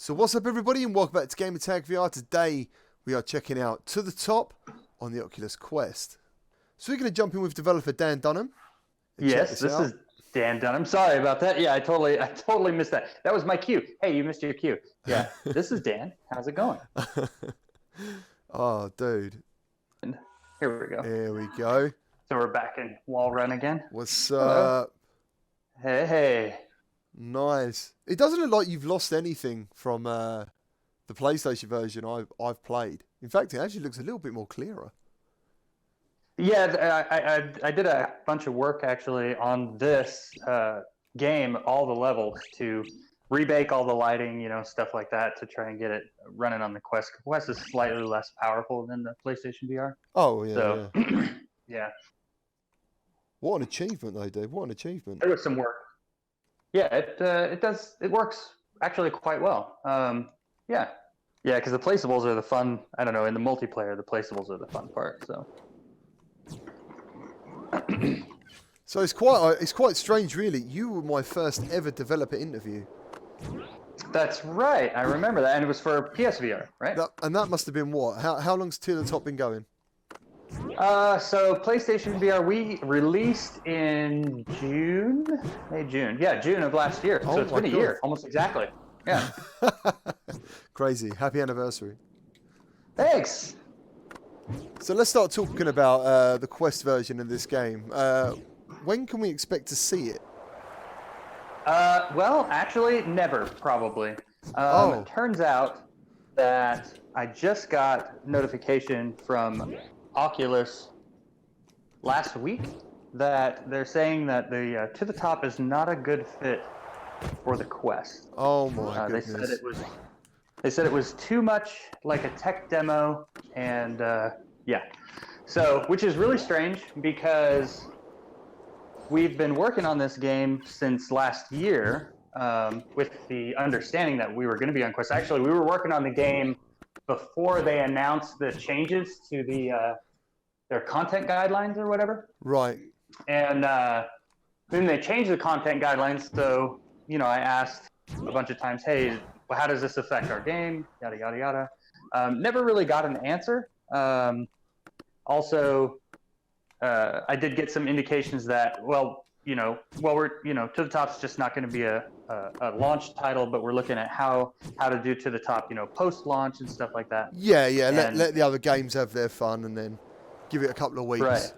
So what's up, everybody, and welcome back to Gamertag VR. Today we are checking out To the Top on the Oculus Quest. So we're going to jump in with developer Dan Dunham. Yes, this is Dan Dunham. Sorry about that. Yeah, I totally missed that. That was my cue. Hey, you missed your cue. Yeah, this is Dan. How's it going? Oh, dude. And here we go. Here we go. So we're back in wall run again. What's Hello. up? Hey. Nice. It doesn't look like you've lost anything from the PlayStation version I've played. In fact, it actually looks a little bit more clearer. Yeah, I did a bunch of work actually on this game, all the levels, to rebake all the lighting, stuff like that, to try and get it running on the Quest. Quest is slightly less powerful than the PlayStation VR. Oh, yeah. So, yeah. yeah. What an achievement, though, Dave. What an achievement. There was some work. Yeah, it works actually quite well. Yeah, because the placeables are the fun. I don't know, in the multiplayer, the placeables are the fun part. So, so it's quite strange, really. You were my first ever developer interview. That's right. I remember that, and it was for PSVR, right? And that must have been what? How long's To the Top been going? So PlayStation VR, we released in June. Yeah, June of last year. So it's been a year, almost exactly. Yeah. Crazy. Happy anniversary. Thanks. So let's start talking about the Quest version of this game. When can we expect to see it? Well, actually, never, probably. It turns out that I just got notification from Oculus last week that they're saying that the To the Top is not a good fit for the Quest. Oh my goodness! They said it was too much like a tech demo, and yeah, so which is really strange because we've been working on this game since last year with the understanding that we were going to be on Quest. Actually, we were working on the game before they announced the changes to their content guidelines or whatever. Right. And then they changed the content guidelines. So, I asked a bunch of times, hey, well, how does this affect our game? Yada, yada, yada. Never really got an answer. Also, I did get some indications that, we're, To the Top's just not going to be a launch title, but we're looking at how to do To the Top, post-launch and stuff like that. Yeah. Let the other games have their fun and then give it a couple of weeks. Right.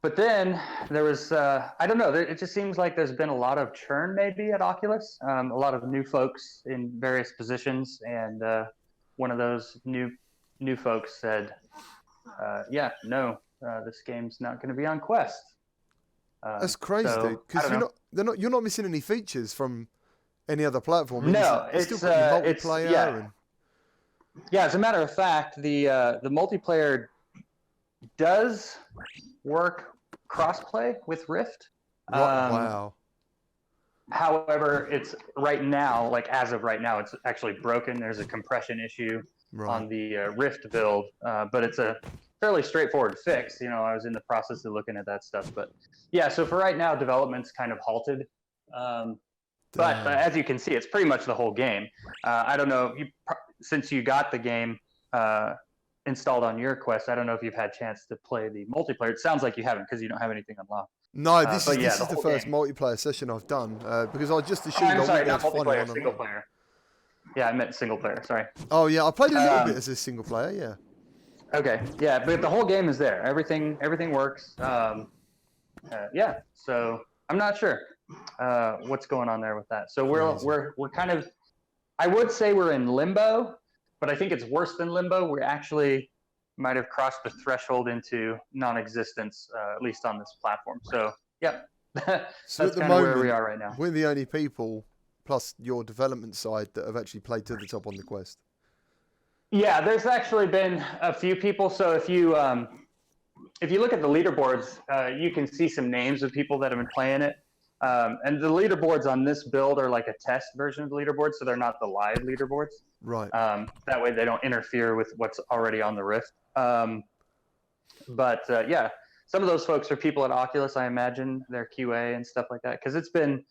But then there was, I don't know, it just seems like there's been a lot of churn maybe at Oculus, a lot of new folks in various positions, and one of those new folks said, no, this game's not going to be on Quest. That's crazy, dude. Because you're not missing any features from any other platform. No, it's still got your multiplayer. Yeah, as a matter of fact, the multiplayer does work crossplay with Rift. Wow. However, it's right now, like as of right now, it's actually broken. There's a compression issue on the Rift build, but it's a fairly straightforward fix. I was in the process of looking at that stuff, but yeah. So for right now, development's kind of halted. But as you can see, it's pretty much the whole game. I don't know, since you got the game installed on your Quest, I don't know if you've had a chance to play the multiplayer. It sounds like you haven't because you don't have anything unlocked. No, this is the first multiplayer session I've done because I just assumed I wouldn't have fun on single player. Yeah, I meant single player. Sorry. Oh yeah, I played a little bit as a single player. Yeah. Okay. Yeah, but the whole game is there. Everything works. Yeah. So I'm not sure what's going on there with that. So we're kind of, I would say we're in limbo, but I think it's worse than limbo. We actually might have crossed the threshold into non-existence, at least on this platform. So yeah, that's at the kind of moment, where we are right now. We're the only people, plus your development side, that have actually played To the Top on the Quest. Yeah, there's actually been a few people. So if you look at the leaderboards, you can see some names of people that have been playing it. And the leaderboards on this build are like a test version of the leaderboard, so they're not the live leaderboards. Right. That way they don't interfere with what's already on the Rift. But yeah, some of those folks are people at Oculus, I imagine. They're QA and stuff like that. Because it's been,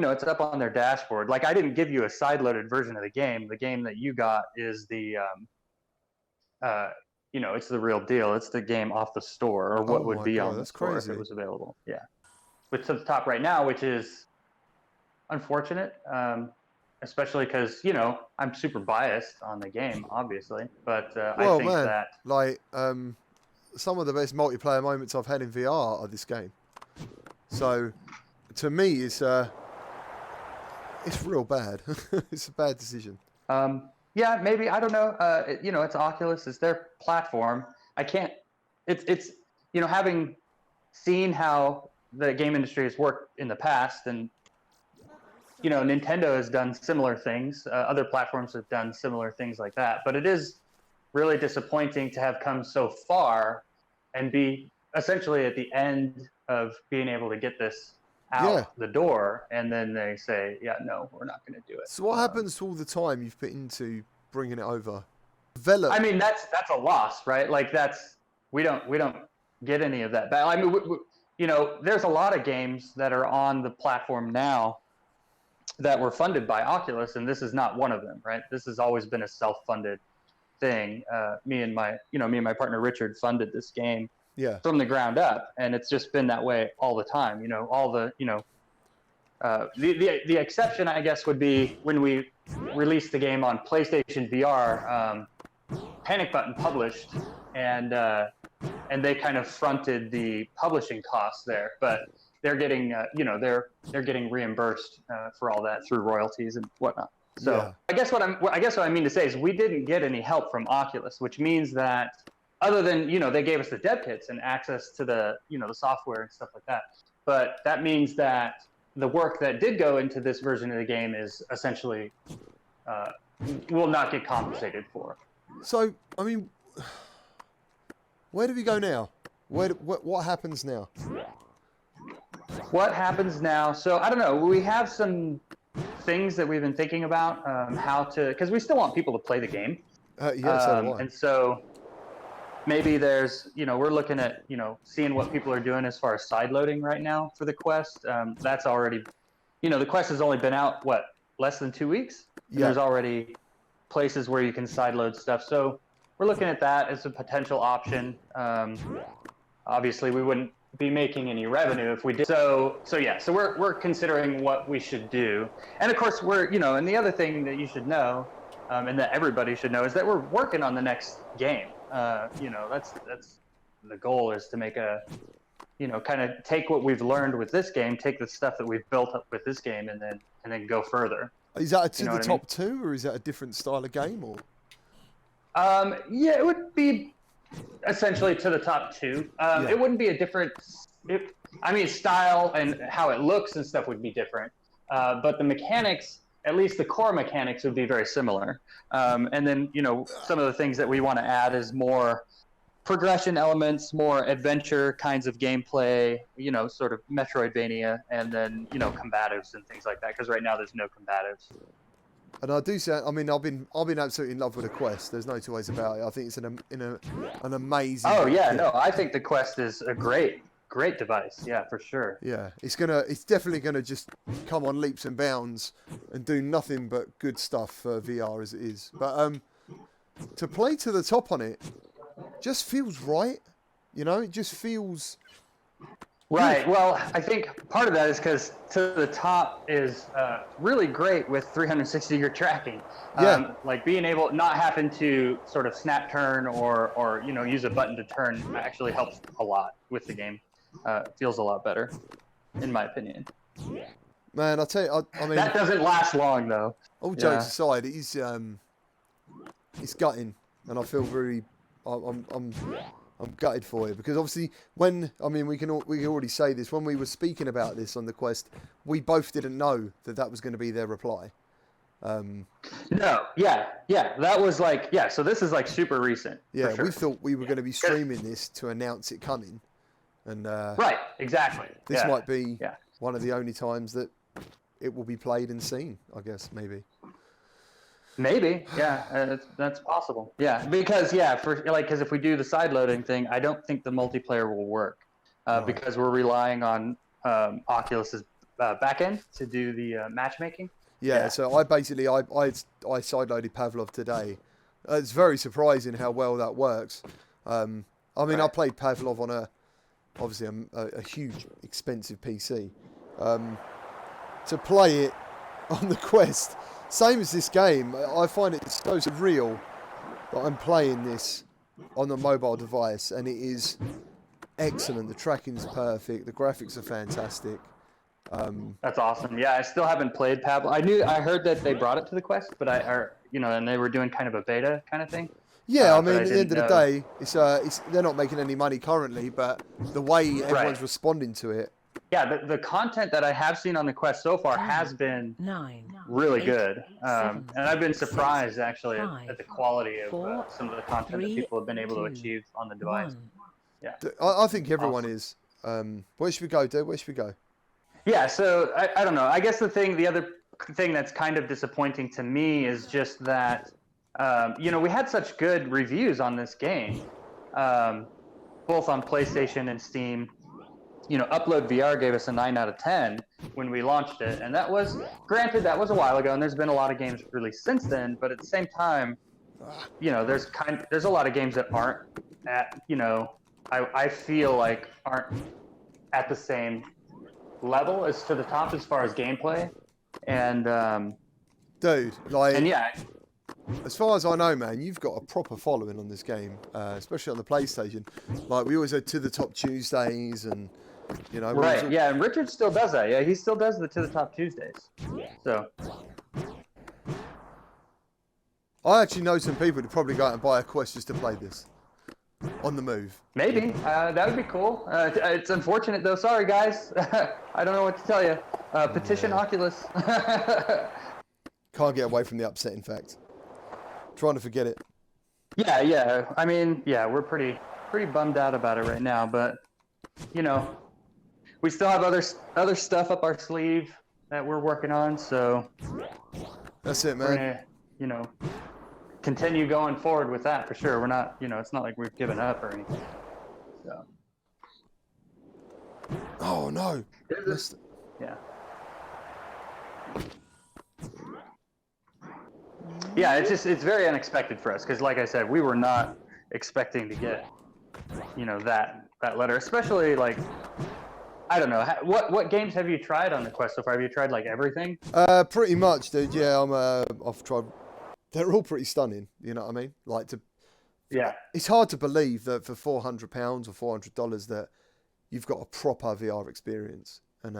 it's up on their dashboard. Like, I didn't give you a side-loaded version of the game. The game that you got is the, it's the real deal. It's the game off the store, or what would be on the store if it was available. Yeah. Which to the top right now, which is unfortunate, especially because, I'm super biased on the game, obviously. But I think that... like, some of the best multiplayer moments I've had in VR are this game. So, to me, it's real bad. It's a bad decision. Yeah, maybe, I don't know. It's Oculus. It's their platform. I can't. It's having seen how the game industry has worked in the past, and Nintendo has done similar things. Other platforms have done similar things like that. But it is really disappointing to have come so far and be essentially at the end of being able to get this out the door, and then they say, no, we're not going to do it. So what happens to all the time you've put into bringing it over? I mean, that's a loss, right? Like, we don't get any of that back. I mean, there's a lot of games that are on the platform now that were funded by Oculus, and this is not one of them, right? This has always been a self-funded thing. Me and my partner Richard funded this game from the ground up, and it's just been that way all the time. All the the exception, I guess, would be when we released the game on PlayStation VR. Panic Button published, and they kind of fronted the publishing costs there, but they're getting they're getting reimbursed for all that through royalties and whatnot. So I guess what I mean to say is we didn't get any help from Oculus, which means that other than they gave us the dev kits and access to the the software and stuff like that, but that means that the work that did go into this version of the game is essentially will not get compensated for. So I mean, where do we go now? What happens now? What happens now? So I don't know. We have some things that we've been thinking about how to, because we still want people to play the game. So do I. And so maybe there's, we're looking at, seeing what people are doing as far as side loading right now for the Quest. That's already, the Quest has only been out, less than 2 weeks? And there's already places where you can side load stuff. So we're looking at that as a potential option. Obviously, we wouldn't be making any revenue if we did. So we're considering what we should do. And of course, and the other thing that you should know, and that everybody should know, is that we're working on the next game. That's the goal, is to make a, kind of take what we've learned with this game, take the stuff that we've built up with this game, and then go further. Is that to the top two, or is that a different style of game, or? It would be essentially to the top two. It wouldn't be a different. Style and how it looks and stuff would be different, but the mechanics, at least the core mechanics, would be very similar. And then some of the things that we want to add is more progression elements, more adventure kinds of gameplay, sort of Metroidvania, and then combatives and things like that. Because right now there's no combatives. And I do say, I've been absolutely in love with the Quest. There's no two ways about it. I think it's an amazing. Oh yeah, no, I think the Quest is a great device. Yeah, for sure. Yeah, it's definitely gonna just come on leaps and bounds and do nothing but good stuff for VR as it is. But to play to the top on it just feels right. It just feels. Right. Well, I think part of that is because to the top is really great with 360-degree tracking. Like being able, not having to sort of snap turn or use a button to turn actually helps a lot with the game. It feels a lot better, in my opinion. Man, I'll tell you, I mean, that doesn't last long though. All jokes aside, it's gutting, and I feel very. I'm gutted for you, because obviously we can already say this, when we were speaking about this on the Quest, we both didn't know that was going to be their reply. No, that was so this is super recent. Yeah, sure. We thought we were going to be streaming this to announce it coming, and right, exactly. This might be one of the only times that it will be played and seen, I guess, maybe. Maybe, that's possible. Yeah, because because if we do the side loading thing, I don't think the multiplayer will work, because we're relying on Oculus's backend to do the matchmaking. Yeah, so I basically I sideloaded Pavlov today. It's very surprising how well that works. I mean, Right. I played Pavlov on obviously a huge expensive PC. To play it on the Quest, same as this game, I find it so surreal that I'm playing this on a mobile device, and it is excellent. The tracking's perfect, the graphics are fantastic. That's awesome. Yeah, I still haven't played Pablo. I heard that they brought it to the Quest, but and they were doing kind of a beta kind of thing. Yeah, I mean, I at the end of the know. day, it's they're not making any money currently, but the way everyone's responding to it. Yeah, the content that I have seen on the Quest so far has been really good, and I've been surprised actually at the quality of some of the content that people have been able to achieve on the device. Yeah, I think everyone is. Where should we go, dude? Where should we go? Yeah, so I don't know. I guess the other thing that's kind of disappointing to me is just that, we had such good reviews on this game, both on PlayStation and Steam. Upload VR gave us a 9 out of 10 when we launched it, and that was, granted, that was a while ago, and there's been a lot of games released since then. But at the same time, there's a lot of games that aren't at, I feel like aren't at the same level as to the top as far as gameplay, and dude, like, and yeah, as far as I know, man, you've got a proper following on this game, especially on the PlayStation. Like, we always had To the Top Tuesdays, and right, yeah, and Richard still does that. Yeah, he still does the To the Top Tuesdays. So I actually know some people who'd probably go out and buy a Quest just to play this on the move. maybe that would be cool. It's unfortunate though. Sorry guys, I don't know what to tell you. Petition Oculus. Can't get away from the upsetting fact. Trying to forget it. Yeah. I mean, yeah, we're pretty bummed out about it right now, but we still have other stuff up our sleeve that we're working on. So that's it, man. We're gonna, continue going forward with that for sure. We're not, it's not like we've given up or anything. So. Oh no. Yeah. Yeah, it's very unexpected for us because, like I said, we were not expecting to get, that letter. Especially like, I don't know, what games have you tried on the Quest so far? Have you tried like everything? Pretty much, dude. Yeah, I've tried. They're all pretty stunning. You know what I mean? Yeah. It's hard to believe that for £400 or $400 that you've got a proper VR experience. And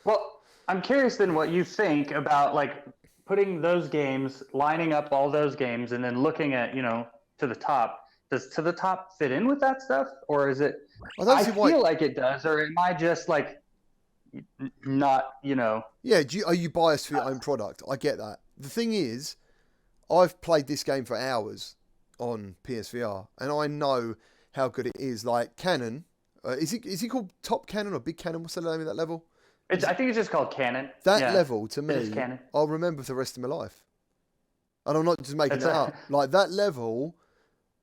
well, I'm curious then what you think about like putting those games, lining up all those games, and then looking at To the Top. Does To the Top fit in with that stuff, or is it? I feel like it does, or am I just like not? Yeah. Are you biased for your own product? I get that. The thing is, I've played this game for hours on PSVR, and I know how good it is. Like Canon, is it called Top Canon or Big Canon? What's the name of that level? I think it's just called Canon. That level, to me, I'll remember for the rest of my life. And I'm not just making that up. Like, that level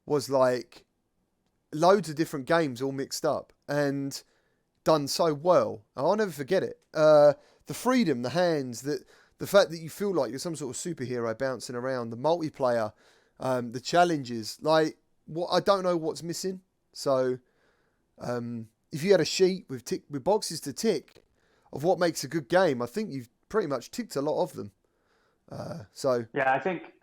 was like loads of different games all mixed up and done so well. I'll never forget it. The freedom, the hands, the fact that you feel like you're some sort of superhero bouncing around, the multiplayer, the challenges. Like, I don't know what's missing. So, if you had a sheet with boxes to tick of what makes a good game, I think you've pretty much ticked a lot of them. Yeah, I think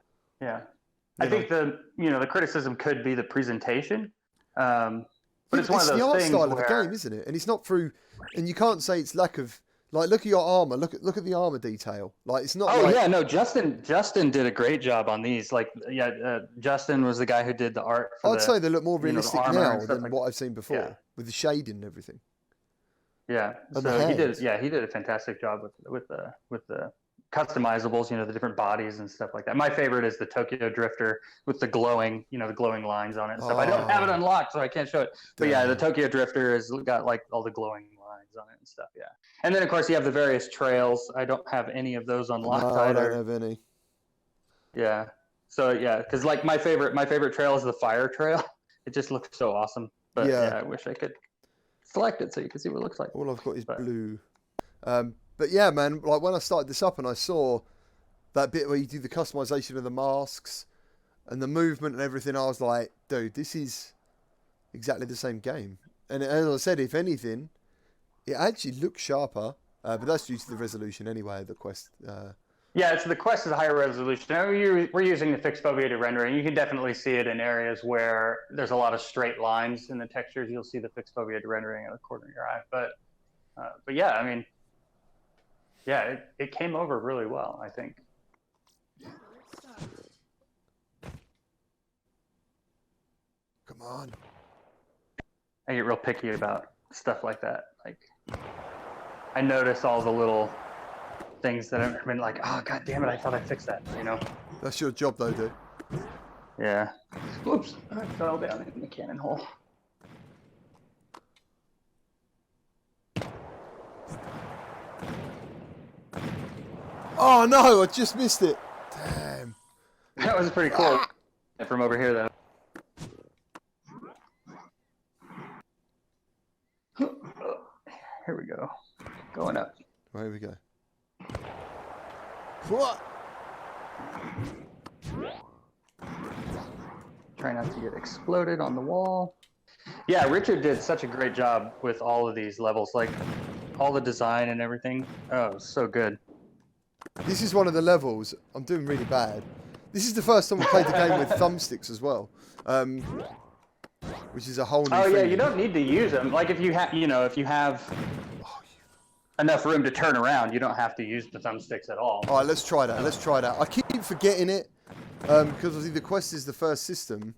the criticism could be the presentation, but it's one of those things. It's the art style of the game, isn't it? And it's not through, and you can't say it's lack of. Like, look at your armor. Look at the armor detail. Like, it's not. Oh yeah, no. Justin did a great job on these. Like, Justin was the guy who did the art. I'd say they look more realistic now than like what I've seen before, with the shading and everything. Yeah, so he did. Yeah, he did a fantastic job with the customizables. The different bodies and stuff like that. My favorite is the Tokyo Drifter with the glowing, the glowing lines on it and stuff. I don't have it unlocked, so I can't show it. But yeah, the Tokyo Drifter has got like all the glowing lines on it and stuff. Yeah, and then of course you have the various trails. I don't have any of those unlocked either. I don't have any. Yeah. So yeah, because like my favorite trail is the fire trail. It just looks so awesome. But yeah, I wish I could select it so you can see what it looks like. All I've got is blue. But yeah, man, like when I started this up and I saw that bit where you do the customization of the masks and the movement and everything, I was like, dude, this is exactly the same game. And as I said, if anything, it actually looks sharper, but that's due to the resolution anyway, the Quest. Yeah, the Quest is a higher resolution. Now, we're using the fixed foveated rendering. You can definitely see it in areas where there's a lot of straight lines in the textures. You'll see the fixed foveated rendering in the corner of your eye. But yeah, I mean, yeah, it came over really well, I think. Come on. I get real picky about stuff like that. Like, I notice all the little things that I've been like, oh, god damn it, I thought I fixed that, you know? That's your job though, dude. Yeah. Whoops, I fell down in the cannon hole. Oh no, I just missed it. Damn. That was pretty cool. From over here, though. Here we go. Going up. Here we go. What? Try not to get exploded on the wall. Yeah, Richard did such a great job with all of these levels, like all the design and everything. Oh, it was so good. This is one of the levels. I'm doing really bad. This is the first time I played the game with thumbsticks as well, which is a whole new thing. Oh yeah, you don't need to use them. Like if you have, if you have enough room to turn around, you don't have to use the thumbsticks at all. All right, let's try that. Let's try that. I keep forgetting it because obviously the Quest is the first system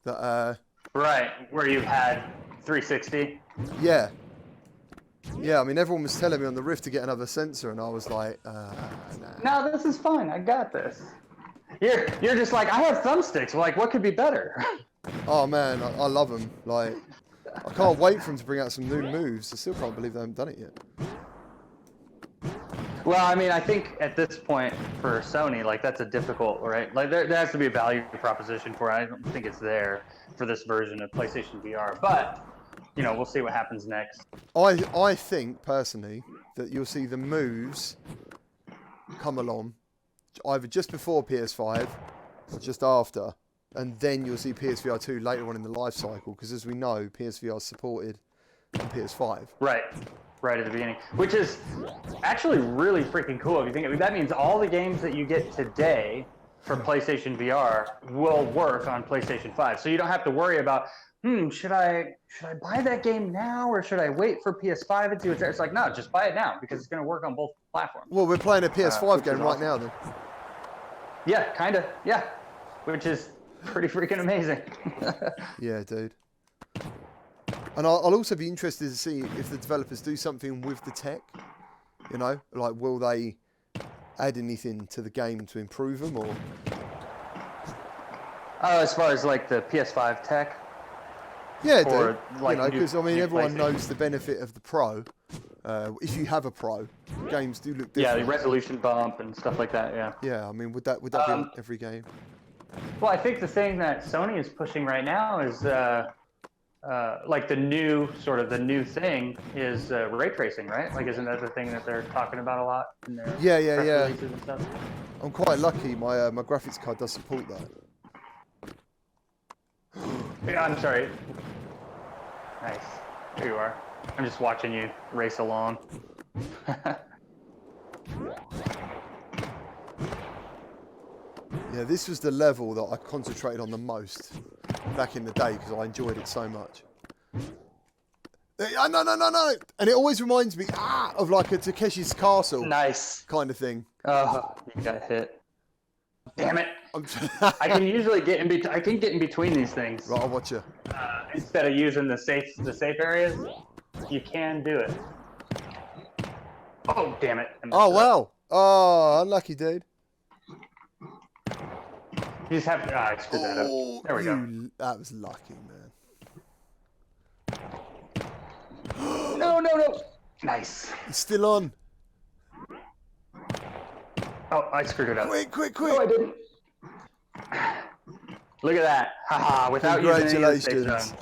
that. Right, where you've had 360. Yeah. Yeah, I mean, everyone was telling me on the Rift to get another sensor, and I was like, nah. No, this is fine. I got this. You're just like, I have thumbsticks. Like, what could be better? Oh man, I love them. Like, I can't wait for them to bring out some new moves. I still can't believe they haven't done it yet. Well, I mean, I think at this point for Sony, like that's a difficult, right? Like there has to be a value proposition for it. I don't think it's there for this version of PlayStation VR, but we'll see what happens next. I think personally that you'll see the moves come along either just before PS5 or just after, and then you'll see PSVR 2 later on in the life cycle, because as we know, PSVR is supported on PS5. Right at the beginning, which is actually really freaking cool. If you think that means all the games that you get today for PlayStation VR will work on PlayStation 5. So you don't have to worry about, should I buy that game now or should I wait for PS5 and see what's there? It's like, no, just buy it now because it's going to work on both platforms. Well, we're playing a PS5 game right now then. Yeah, kind of. Yeah, which is pretty freaking amazing. Yeah, dude. And I'll also be interested to see if the developers do something with the tech. Like will they add anything to the game to improve them, or? As far as like the PS5 tech. Yeah, or, dude. Like because everyone knows the benefit of the Pro. If you have a Pro, games do look different. Yeah, the resolution bump and stuff like that. Yeah. Yeah, I mean, would that be on every game? Well, I think the thing that Sony is pushing right now is like the new thing is ray tracing, right? Like, isn't that the thing that they're talking about a lot in their press releases and stuff? I'm quite lucky. My graphics card does support that. Yeah, I'm sorry. Nice. There you are. I'm just watching you race along. Yeah, this was the level that I concentrated on the most back in the day because I enjoyed it so much. No! And it always reminds me of like a Takeshi's Castle kind of thing. Oh, you got hit. Damn it! I can usually get in between. I can get in between these things. Right, I'll watch you. Instead of using the safe areas, you can do it. Oh, damn it! Oh wow! Oh, unlucky, dude. You just have to. I screwed that up. There we go. That was lucky, man. No! Nice. It's still on. Oh, I screwed it up. Quick! No, I didn't. Look at that. Haha, without using any of the safe zones.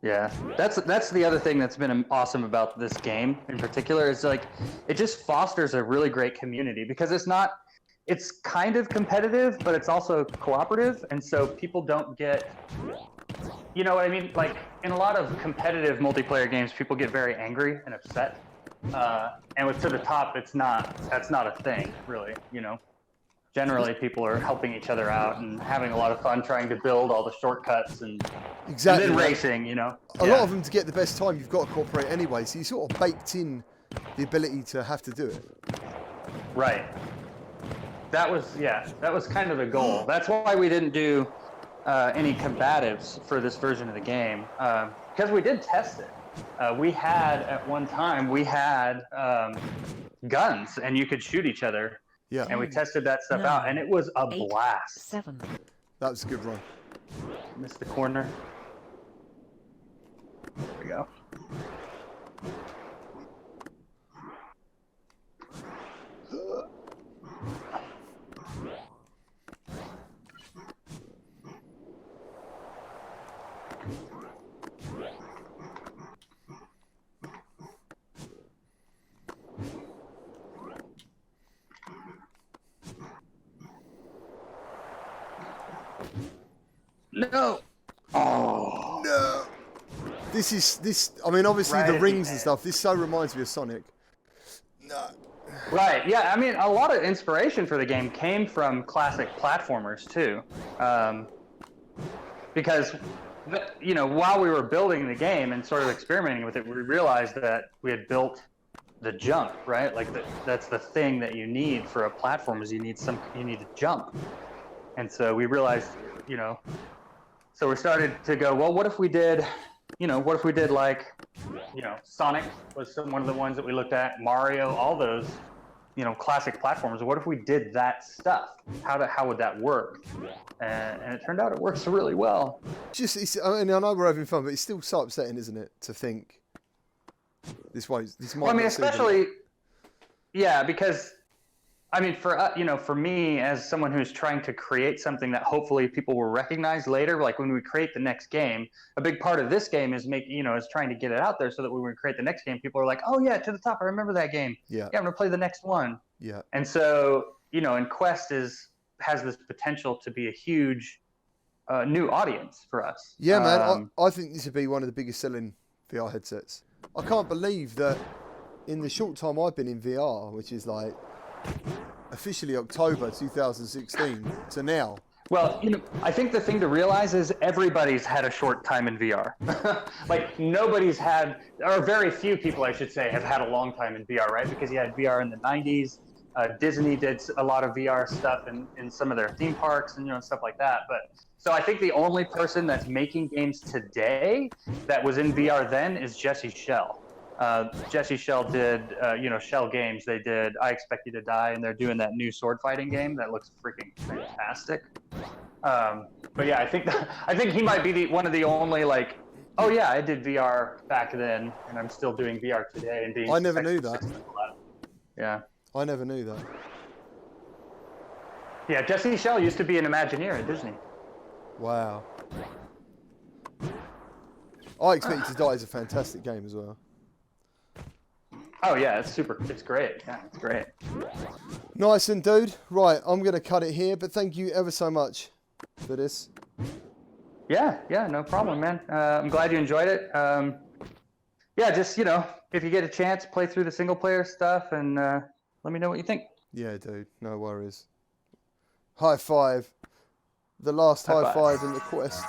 Yeah, that's the other thing that's been awesome about this game in particular is like it just fosters a really great community because it's kind of competitive, but it's also cooperative, and so people don't get, you know what I mean? Like in a lot of competitive multiplayer games, people get very angry and upset, and with To the Top, that's not a thing really, you know. Generally, people are helping each other out and having a lot of fun trying to build all the shortcuts and then racing, you know. A lot of them, to get the best time, you've got to cooperate anyway, so you sort of baked in the ability to have to do it. Right. That was kind of the goal. That's why we didn't do any combatives for this version of the game, because we did test it. We had, at one time, guns, and you could shoot each other. Yeah. And we tested that stuff out, and it was a blast. 7. That was a good run. Missed the corner. There we go. No. Oh. No. This. I mean, obviously Right the at rings the and stuff. This so reminds me of Sonic. No. Right. Yeah. I mean, a lot of inspiration for the game came from classic platformers too, because you know, while we were building the game and sort of experimenting with it, we realized that we had built the jump. Right. Like that's the thing that you need for a platform is you need to jump, and so we realized, you know. So we started to go, well, what if we did like, you know, Sonic was one of the ones that we looked at, Mario, all those, you know, classic platforms. What if we did that stuff? How would that work? And it turned out it works really well. I know we're having fun, but it's still so upsetting, isn't it, to think this might. Well, I mean, especially, yeah, because. I mean, for me, as someone who's trying to create something that hopefully people will recognize later, like when we create the next game, a big part of this game is is trying to get it out there so that when we create the next game, people are like, oh yeah, To the Top, I remember that game. Yeah. Yeah, I'm gonna play the next one. Yeah. And so, and Quest has this potential to be a huge new audience for us. Yeah, man. I think this would be one of the biggest selling VR headsets. I can't believe that in the short time I've been in VR, which is like officially October 2016 to now. Well, I think the thing to realize is everybody's had a short time in VR. Like nobody's had, or very few people, I should say, have had a long time in VR, right? Because you had VR in the 90s. Disney did a lot of VR stuff in some of their theme parks and stuff like that. But so I think the only person that's making games today that was in VR then is Jesse Shell. Jesse Shell did, Shell Games. They did I Expect You to Die, and they're doing that new sword fighting game that looks freaking fantastic. But yeah, I think he might be one of the only like, oh yeah, I did VR back then, and I'm still doing VR today. And being I never knew that. Yeah. I never knew that. Yeah, Jesse Shell used to be an Imagineer at Disney. Wow. I Expect You to Die is a fantastic game as well. Oh yeah, it's great. Yeah, it's great. Nice and dude. Right, I'm going to cut it here, but thank you ever so much for this. Yeah, no problem, man. I'm glad you enjoyed it. Yeah, just, if you get a chance, play through the single player stuff and let me know what you think. Yeah, dude, no worries. High five. The last high five in the quest.